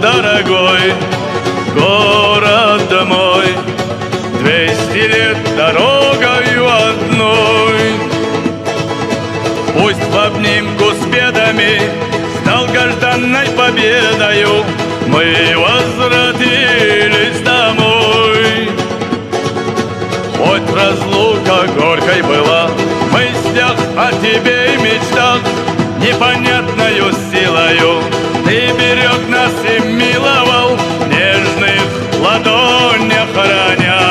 Дорогой город мой, 200 лет дорогою одной. Пусть в обнимку с бедами, с долгожданной победою мы возвратились домой. Хоть разлука горькой была, в мыслях о тебе и мечтах, непонятною силою ты берег нас и миловал, в нежных ладонях храня.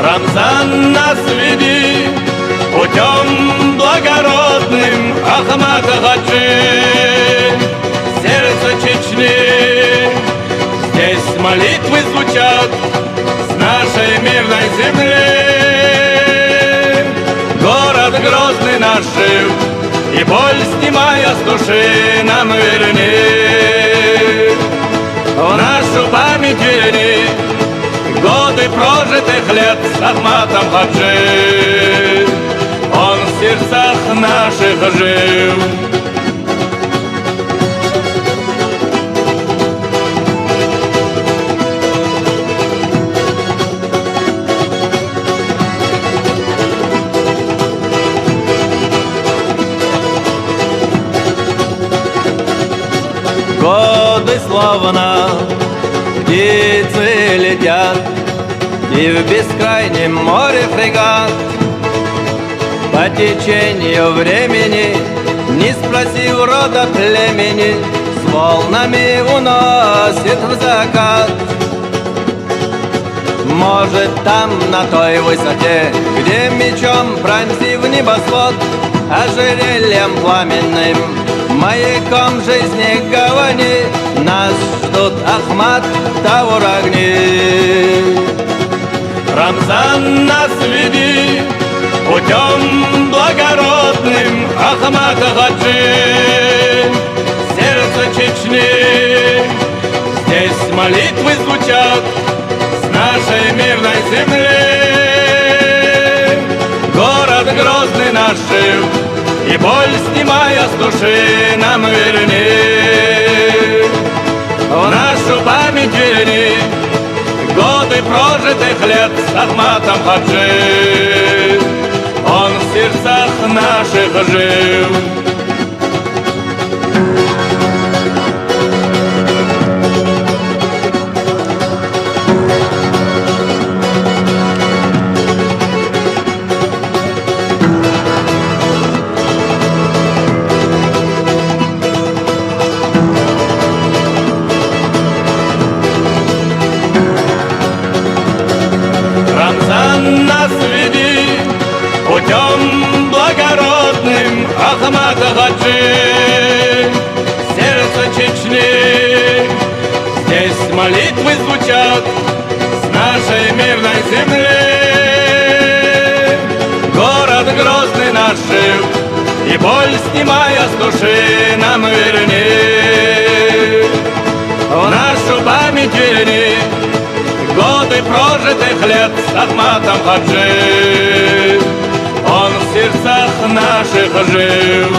Рамзан, нас веди путем благородным, Ахмад Хаджи, сердце Чечни. Здесь молитвы звучат с нашей мирной земли. Город Грозный наш жив, и боль, снимая с души, нам верни. В нашу память верни годы прожитых лет с Ахматом Хаджи. Он в сердцах наших жил. Годы словно птицы летят, и в бескрайнем море фрегат по течению времени, не спросив рода племени, с волнами уносит в закат. Может, там, на той высоте, где мечом пронзив небосвод, ожерельем пламенным, маяком жизни гавани, нас ждут Ахмат, Таур огни. Рамзан, нас веди путем благородным, Ахмад Хаджи, сердце Чечни. Здесь молитвы звучат с нашей мирной земли. Город Грозный наш жив, и боль, снимая с души, нам верни. В нашу память верни годы прожитых лет с Ахматом Хаджи. Он в сердцах наших жил. Рамзан, нас веди путем благородным, Ахмад Хаджи, сердце Чечни. Здесь молитвы звучат с нашей мирной земли. Город Грозный наш жив, и боль, снимая с души, нам верни. В нашу память верни годы прожитых лет с Ахматом Хаджи. Он в сердцах наших жил.